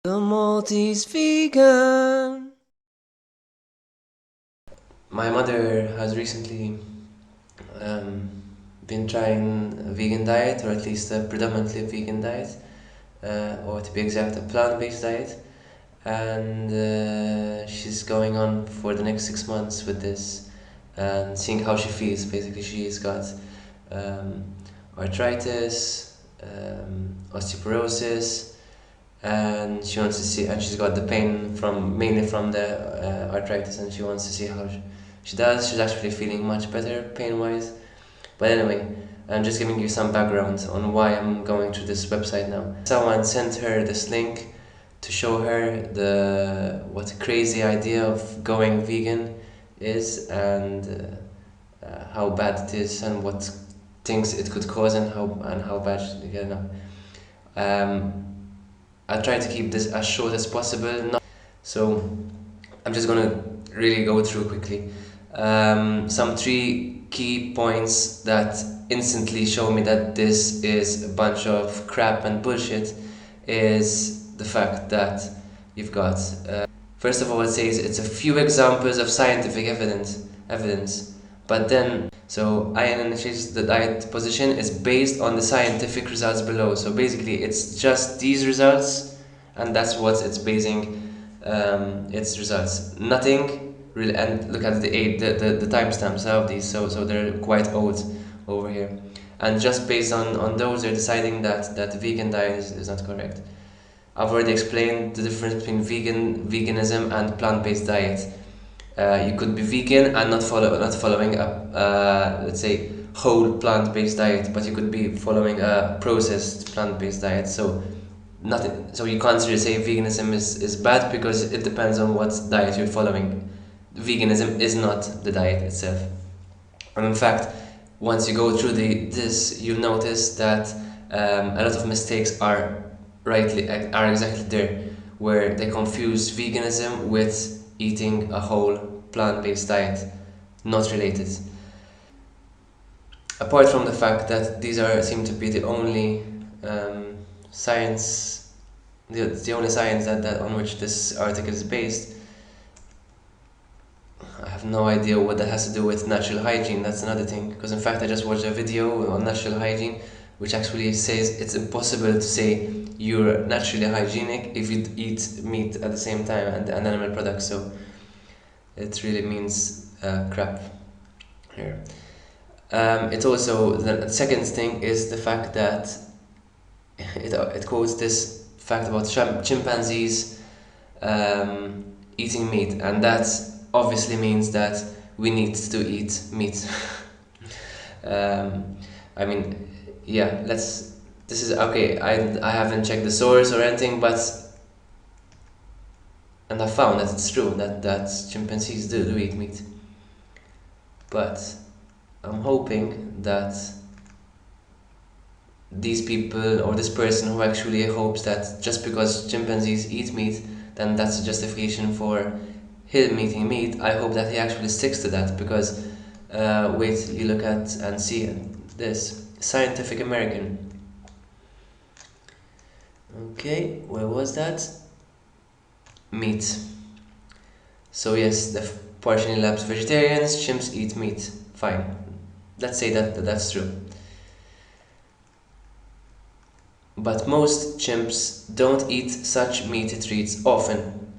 The Maltese vegan. My mother has recently been trying a vegan diet, or at least a predominantly vegan diet, or to be exact, a plant-based diet, and she's going on for the next 6 months with this and seeing how she feels. Basically, she's got um, arthritis, osteoporosis, and she wants to see, and she's got the pain from mainly from the arthritis, and she wants to see how she does. She's actually feeling much better pain wise. But anyway, I'm just giving you some background on why I'm going to this website now. Someone sent her this link to show her what a crazy idea of going vegan is, and how bad it is, and what things it could cause, and how bad, you know. I'll try to keep this as short as possible. So I'm just gonna really go through quickly some three key points that instantly show me that this is a bunch of crap and bullshit. Is the fact that you've got first of all, it says it's a few examples of scientific evidence, but then so INH's the diet position is based on the scientific results below. So basically, it's just these results, and that's what it's basing its results. Nothing really. And look at the timestamps of these. So they're quite old over here, and just based on those, they're deciding that the vegan diet is not correct. I've already explained the difference between veganism and plant-based diet. You could be vegan and not following a let's say whole plant-based diet, but you could be following a processed plant-based diet. So nothing. So you can't really say veganism is bad, because it depends on what diet you're following. Veganism is not the diet itself, and in fact, once you go through this, you notice that a lot of mistakes are exactly there, where they confuse veganism with eating a whole plant-based diet, not related. Apart from the fact that these seem to be the only science, the only science that on which this article is based, I have no idea what that has to do with natural hygiene. That's another thing, because in fact I just watched a video on natural hygiene which actually says it's impossible to say you're naturally hygienic if you eat meat at the same time and animal products. So it really means crap here. It also, the second thing is the fact that it quotes this fact about chimpanzees eating meat, and that obviously means that we need to eat meat. I mean, yeah, this is okay. I haven't checked the source or anything, and I found that it's true that chimpanzees do eat meat. But I'm hoping that these people, or this person who actually hopes that just because chimpanzees eat meat, then that's a justification for him eating meat, I hope that he actually sticks to that, because wait, you look at and see this Scientific American. Okay, where was that? Meat. So yes, the partially elapsed vegetarians, chimps eat meat. Fine. Let's say that's true. But most chimps don't eat such meaty treats often.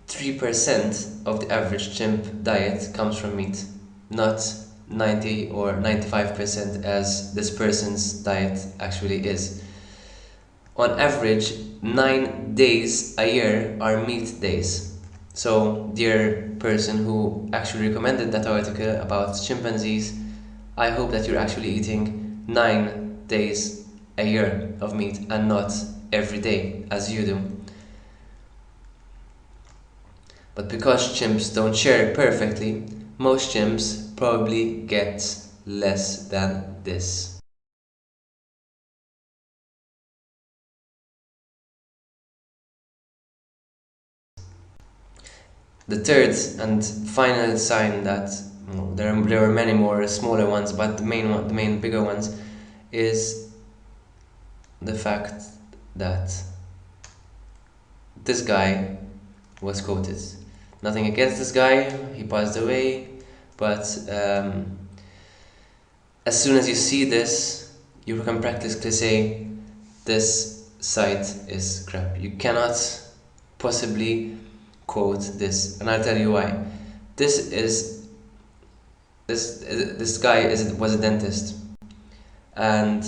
3% of the average chimp diet comes from meat, not 90 or 95% as this person's diet actually is. On average, 9 days a year are meat days. So, dear person who actually recommended that article about chimpanzees, I hope that you're actually eating 9 days a year of meat and not every day as you do. But because chimps don't share perfectly, most chimps probably get less than this. The third and final sign that there are many more smaller ones, but the main bigger ones, is the fact that this guy was quoted. Nothing against this guy, he passed away, but as soon as you see this, you can practically say this site is crap. You cannot possibly quote this, and I'll tell you why. This guy was a dentist, and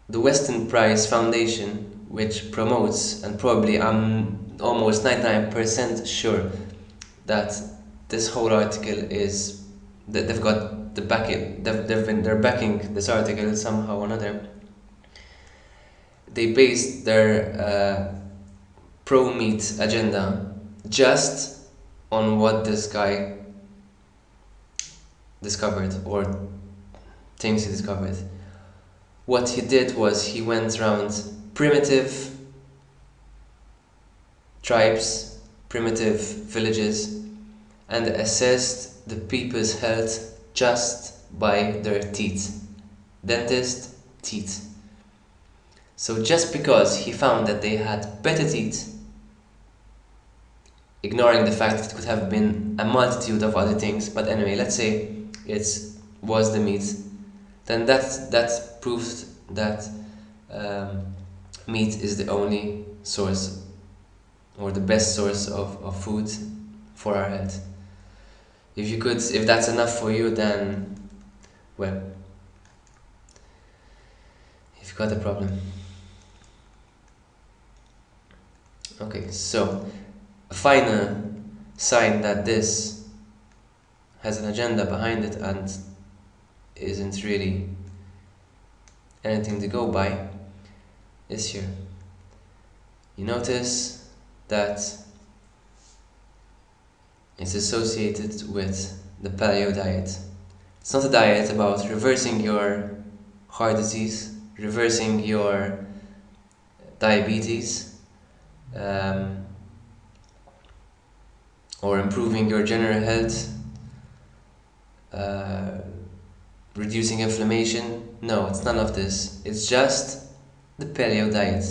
the Weston Price Foundation, which promotes, and probably I'm almost 99% sure that this whole article is that they've got the backing. They're backing this article somehow or another. They based their pro meat agenda just on what this guy discovered or things he discovered. What he did was he went around primitive tribes, primitive villages, and assessed the people's health just by their teeth. Dentist, teeth. So just because he found that they had better teeth, ignoring the fact that it could have been a multitude of other things, but anyway, let's say it was the meat, then that proves that meat is the only source or the best source of food for our health. If that's enough for you, then well, you've got a problem. Okay, so a final sign that this has an agenda behind it and isn't really anything to go by is here. You notice that it's associated with the paleo diet. It's not a diet about reversing your heart disease, reversing your diabetes, or improving your general health, reducing inflammation. No, it's none of this. It's just the paleo diet.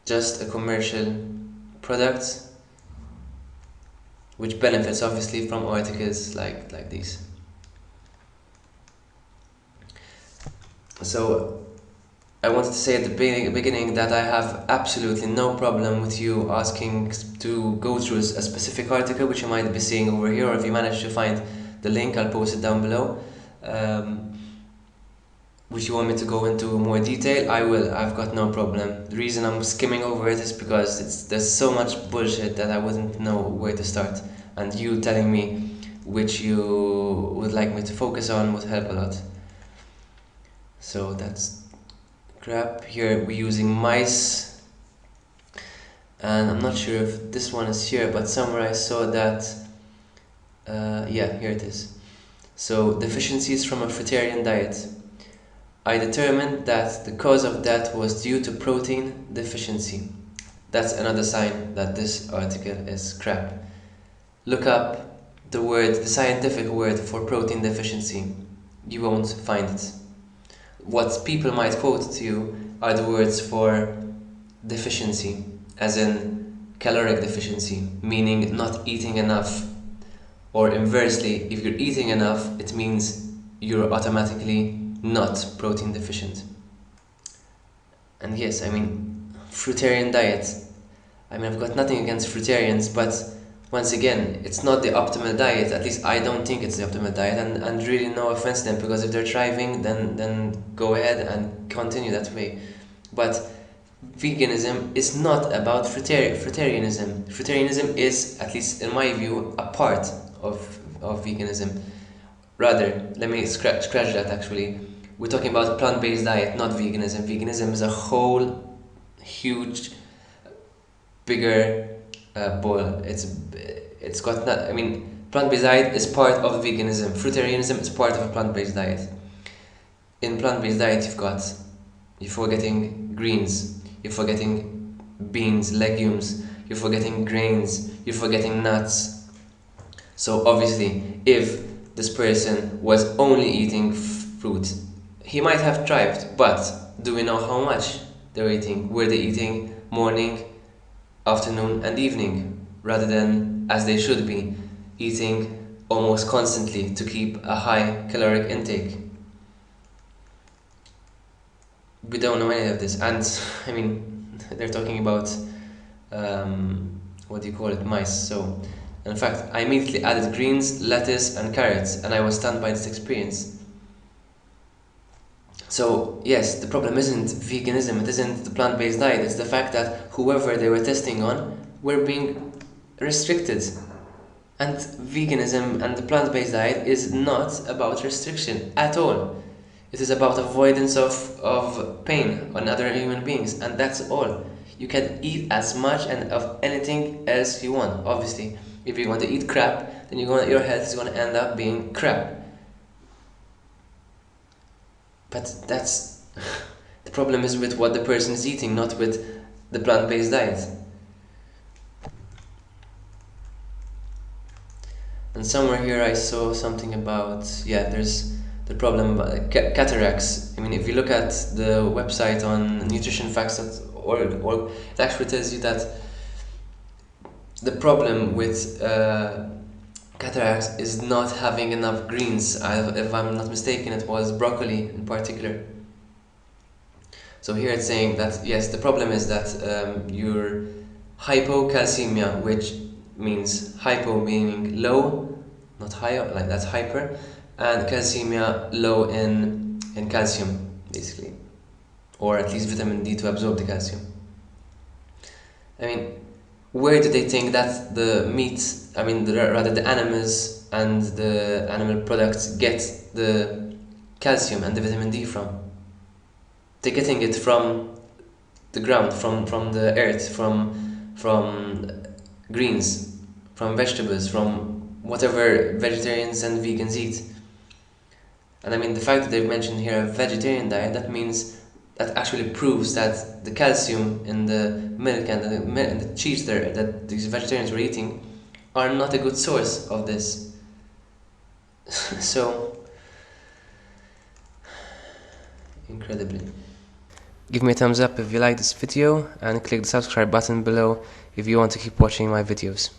Just a commercial product which benefits obviously from articles like these. So I wanted to say at the beginning that I have absolutely no problem with you asking to go through a specific article which you might be seeing over here, or if you manage to find the link, I'll post it down below. Which you want me to go into more detail, I will. I've got no problem. The reason I'm skimming over it is because there's so much bullshit that I wouldn't know where to start, and you telling me which you would like me to focus on would help a lot. So that's crap. Here we're using mice, and I'm not sure if this one is here, but somewhere I saw that yeah, here it is. So deficiencies from a fruitarian diet. I determined that the cause of that was due to protein deficiency. That's another sign that this article is crap. Look up the scientific word for protein deficiency. You won't find it. What people might quote to you are the words for deficiency, as in caloric deficiency, meaning not eating enough. Or inversely, if you're eating enough, it means you're automatically not protein deficient. And yes, I mean, fruitarian diet. I mean, I've got nothing against fruitarians, but once again, it's not the optimal diet. At least I don't think it's the optimal diet, and really no offense to them, because if they're thriving, then go ahead and continue that way. But veganism is not about fruitarianism. Fruitarianism is, at least in my view, a part of veganism. Rather, let me scratch that actually. We're talking about a plant-based diet, not veganism. Veganism is a whole, huge, bigger ball. It's got not. I mean, plant-based diet is part of veganism. Fruitarianism is part of a plant-based diet. In plant-based diet, you're forgetting greens, you're forgetting beans, legumes, you're forgetting grains, you're forgetting nuts. So obviously, if this person was only eating fruit, he might have thrived, but do we know how much they're eating? Were they eating morning, afternoon and evening, rather than, as they should be, eating almost constantly to keep a high caloric intake? We don't know any of this, and I mean, they're talking about what do you call it, mice. So in fact, I immediately added greens, lettuce and carrots, and I was stunned by this experience. So yes, the problem isn't veganism, it isn't the plant-based diet, it's the fact that whoever they were testing on were being restricted. And veganism and the plant-based diet is not about restriction at all. It is about avoidance of pain on other human beings, and that's all. You can eat as much and of anything else you want. Obviously, if you want to eat crap, then your health is going to end up being crap. But that's the problem is with what the person is eating, not with the plant-based diet. And somewhere here I saw something about, there's the problem about cataracts. I mean, if you look at the website on nutritionfacts.org, it actually tells you that the problem with cataracts is not having enough greens. If I'm not mistaken, it was broccoli in particular. So here it's saying that yes, the problem is that your hypocalcemia, which means hypo meaning low, not higher, like that's hyper, and calcemia low in calcium, basically, or at least vitamin D to absorb the calcium. I mean, where do they think that the meat, rather the animals and the animal products get the calcium and the vitamin D from? They're getting it from the ground, from the earth, from greens, from vegetables, from whatever vegetarians and vegans eat. And I mean, the fact that they've mentioned here a vegetarian diet, that actually proves that the calcium in the milk and the cheese that these vegetarians were eating are not a good source of this. So, incredibly. Give me a thumbs up if you like this video and click the subscribe button below if you want to keep watching my videos.